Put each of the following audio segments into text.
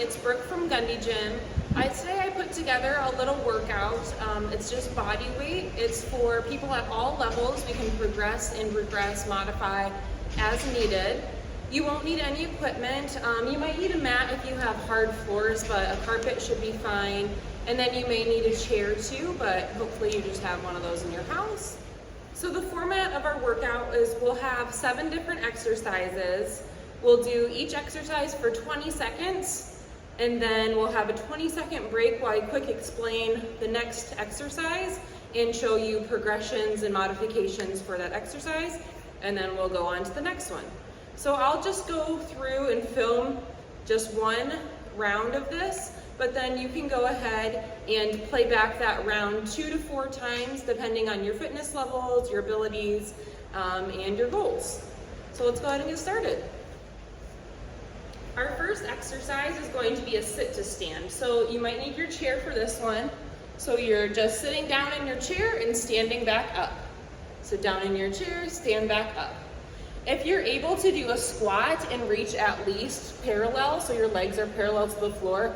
It's Brooke from Gundy Gym. Today I put together a little workout. It's just body weight. It's for people at all levels. We can progress and regress, modify as needed. You won't need any equipment. You might need a mat if you have hard floors, but a carpet should be fine. And then you may need a chair too, but hopefully you just have one of those in your house. So the format of our workout is we'll have 7 different exercises. We'll do each exercise for 20 seconds, and then we'll have a 20-second break while I quick explain the next exercise and show you progressions and modifications for that exercise, and then we'll go on to the next one. So I'll just go through and film just one round of this, but then you can go ahead and play back that round 2 to 4 times depending on your fitness levels, your abilities, and your goals. So let's go ahead and get started. Our first exercise is going to be a sit to stand. So you might need your chair for this one. So you're just sitting down in your chair and standing back up. Sit down in your chair, stand back up. If you're able to do a squat and reach at least parallel, so your legs are parallel to the floor,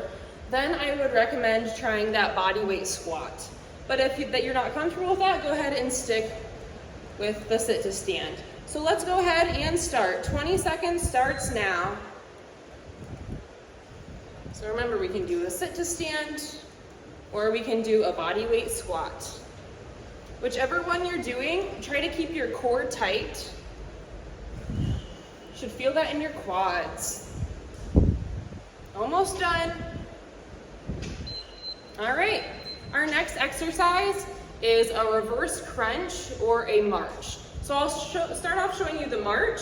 then I would recommend trying that body weight squat. But if you're not comfortable with that, go ahead and stick with the sit to stand. So let's go ahead and start. 20 seconds starts now. So remember, we can do a sit to stand, or we can do a body weight squat. Whichever one you're doing, try to keep your core tight. Should feel that in your quads. Almost done. All right, our next exercise is a reverse crunch or a march. So I'll start off showing you the march,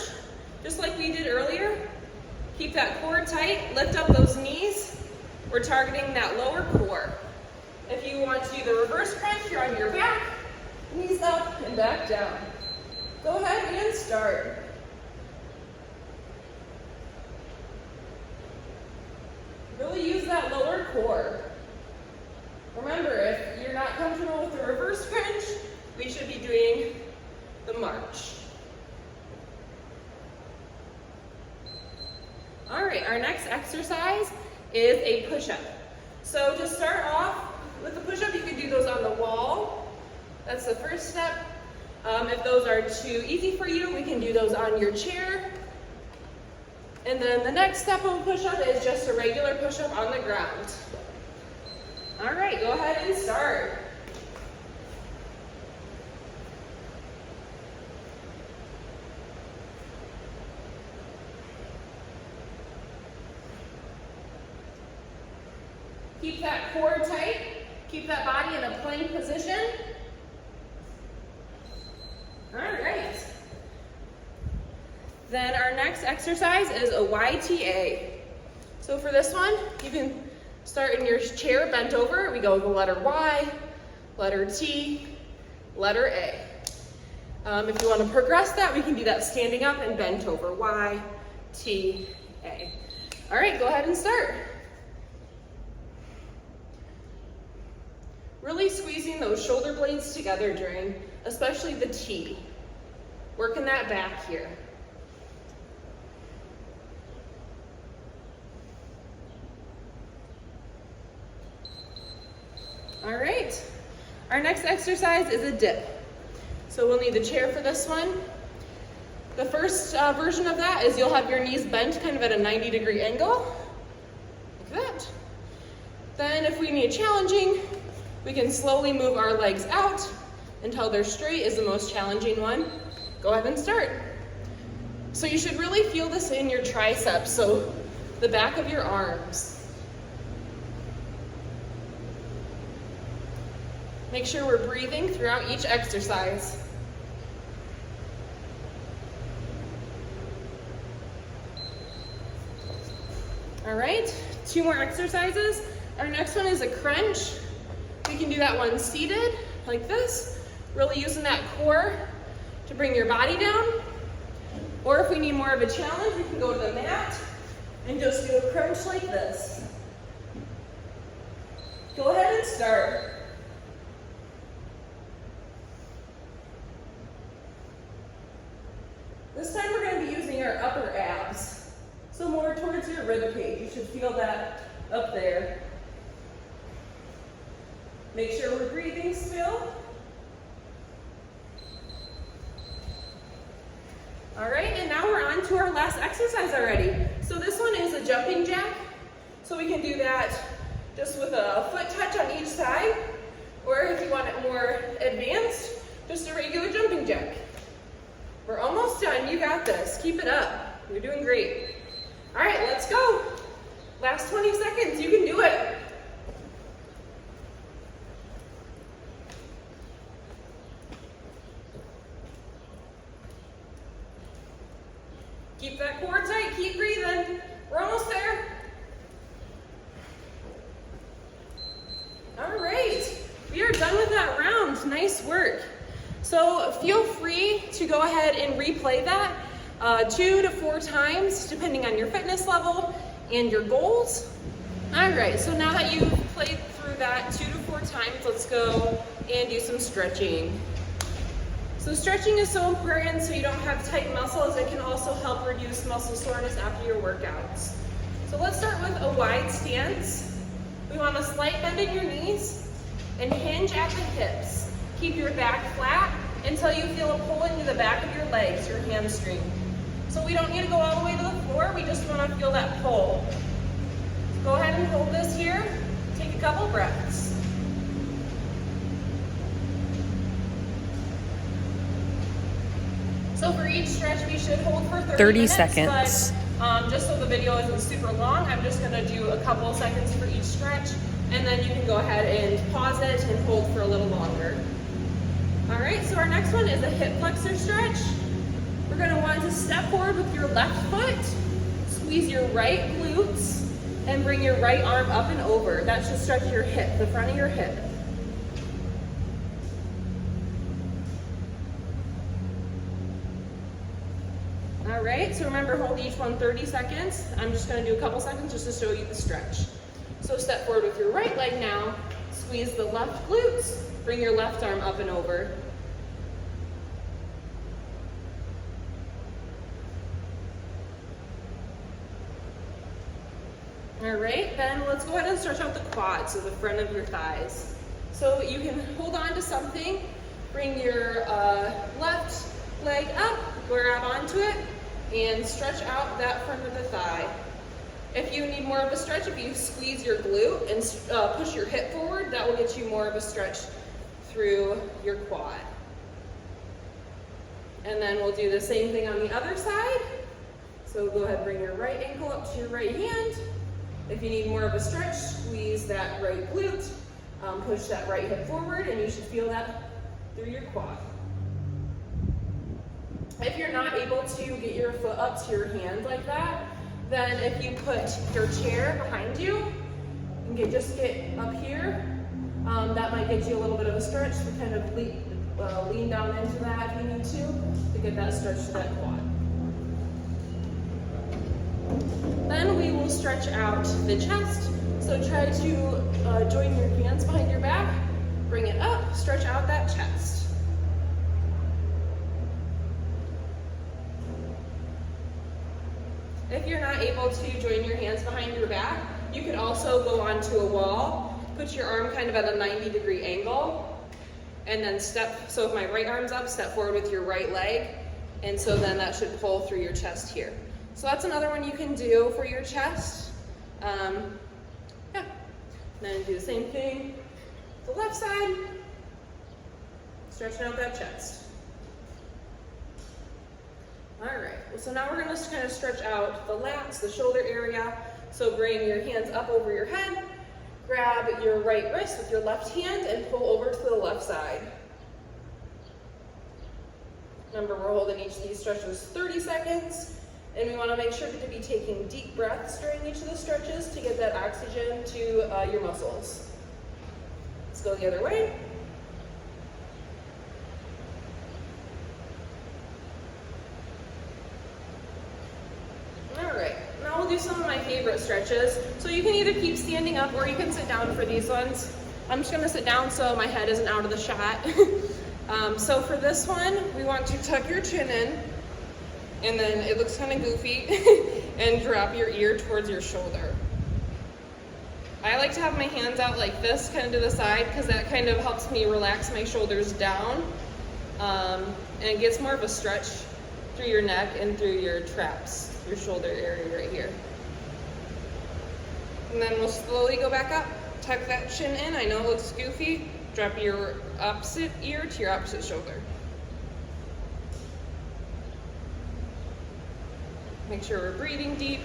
just like we did earlier. Keep that core tight, lift up those knees. We're targeting that lower core. If you want to do the reverse crunch, you're on your back, knees up and back down. Go ahead and start. Really use that lower core. Remember, if you're not comfortable with the reverse crunch, we should be doing the march. All right, our next exercise is a push-up. So to start off with the push-up, you can do those on the wall. That's the first step. If those are too easy for you, we can do those on your chair. And then the next step of a push-up is just a regular push-up on the ground. All right, go ahead and start. Keep that core tight. Keep that body in a plank position. All right. Then our next exercise is a YTA. So for this one, you can start in your chair bent over. We go with the letter Y, letter T, letter A. If you want to progress that, we can do that standing up and bent over. Y, T, A. All right, go ahead and start. Really squeezing those shoulder blades together during, especially the T. Working that back here. All right, our next exercise is a dip. So we'll need the chair for this one. The first version of that is you'll have your knees bent kind of at a 90-degree angle, like that. Then if we need challenging, we can slowly move our legs out until they're straight is the most challenging one. Go ahead and start. So you should really feel this in your triceps, so the back of your arms. Make sure we're breathing throughout each exercise. All right, 2 more exercises. Our next one is a crunch. We can do that one seated, like this, really using that core to bring your body down. Or if we need more of a challenge, we can go to the mat and just do a crunch like this. Go ahead and start. This time we're going to be using our upper abs. So more towards your rib cage. You should feel that up there. Make sure we're breathing still. All right, and now we're on to our last exercise already. So this one is a jumping jack. So we can do that just with a foot touch on each side, or if you want it more advanced, just a regular jumping jack. We're almost done, you got this. Keep it up, you're doing great. All right, let's go. Last 20 seconds, you can do it. Keep that core tight, keep breathing. We're almost there. All right, we are done with that round. Nice work. So feel free to go ahead and replay that 2 to 4 times, depending on your fitness level and your goals. All right, so now that you've played through that 2 to 4 times, let's go and do some stretching. So stretching is so important so you don't have tight muscles. It can also help reduce muscle soreness after your workouts. So let's start with a wide stance. We want a slight bend in your knees and hinge at the hips. Keep your back flat until you feel a pull into the back of your legs, your hamstring. So we don't need to go all the way to the floor, we just want to feel that pull. Go ahead and hold this here. Take a couple breaths. So for each stretch, we should hold for 30 minutes, seconds. But just so the video isn't super long, I'm just gonna do a couple seconds for each stretch, and then you can go ahead and pause it and hold for a little longer. All right, so our next one is a hip flexor stretch. We're gonna want to step forward with your left foot, squeeze your right glutes, and bring your right arm up and over. That should stretch your hip, the front of your hip. All right, so remember, hold each one 30 seconds. I'm just gonna do a couple seconds just to show you the stretch. So step forward with your right leg now, squeeze the left glutes, bring your left arm up and over. All right, then let's go ahead and stretch out the quads, so the front of your thighs. So you can hold on to something, bring your left leg up, grab onto it, and stretch out that front of the thigh. If you need more of a stretch, if you squeeze your glute and push your hip forward, that will get you more of a stretch through your quad. And then we'll do the same thing on the other side. So go ahead and bring your right ankle up to your right hand. If you need more of a stretch, squeeze that right glute, push that right hip forward, and you should feel that through your quad. If you're not able to get your foot up to your hand like that, then if you put your chair behind you and just get up here, that might get you a little bit of a stretch to kind of lean down into that if you need to get that stretch to that quad. Then we will stretch out the chest. So try to join your hands behind your back, bring it up, stretch out that chest. If you're not able to join your hands behind your back, you could also go onto a wall, put your arm kind of at a 90-degree angle, and then step, so if my right arm's up, step forward with your right leg, and so then that should pull through your chest here. So that's another one you can do for your chest. Yeah. Then do the same thing, the left side, stretching out that chest. All right, so now we're gonna kind of stretch out the lats, the shoulder area. So bring your hands up over your head, grab your right wrist with your left hand and pull over to the left side. Remember, we're holding each of these stretches 30 seconds, and we wanna make sure to be taking deep breaths during each of the stretches to get that oxygen to your muscles. Let's go the other way. We'll do some of my favorite stretches. So you can either keep standing up or you can sit down for these ones. I'm just gonna sit down so my head isn't out of the shot. So for this one, we want to tuck your chin in, and then it looks kind of goofy. and drop your ear towards your shoulder. I like to have my hands out like this, kind of to the side, because that kind of helps me relax my shoulders down. And it gets more of a stretch through your neck and through your traps, your shoulder area right here. And then we'll slowly go back up, tuck that chin in. I know it looks goofy. Drop your opposite ear to your opposite shoulder. Make sure we're breathing deep.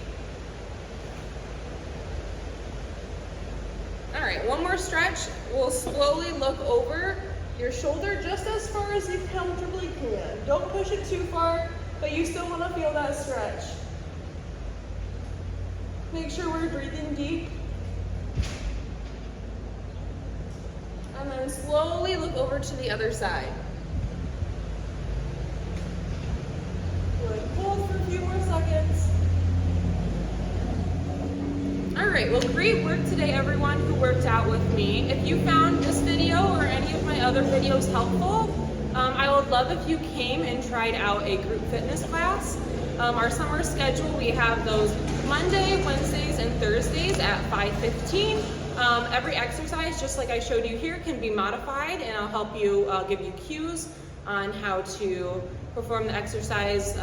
All right, one more stretch. We'll slowly look over your shoulder just as far as you comfortably can. Don't push it too far, but you still want to feel that stretch. Make sure we're breathing deep. And then slowly look over to the other side. Good. Hold for a few more seconds. All right, well, great work today, everyone who worked out with me. If you found this video or any of my other videos helpful, I would love if you came and tried out a group fitness class. Our summer schedule, we have those Monday, Wednesdays, and Thursdays at 5:15. Every exercise, just like I showed you here, can be modified, and I'll help you give you cues on how to perform the exercise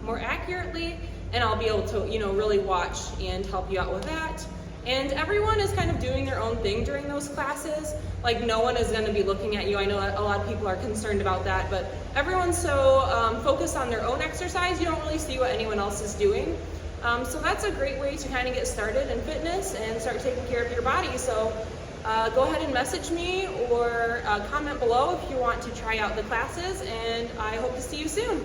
more accurately, and I'll be able to, really watch and help you out with that. And everyone is kind of doing their own thing during those classes. Like, no one is going to be looking at you. I know that a lot of people are concerned about that, but everyone's so focused on their own exercise, you don't really see what anyone else is doing. So that's a great way to kind of get started in fitness and start taking care of your body. So go ahead and message me or comment below if you want to try out the classes, and I hope to see you soon.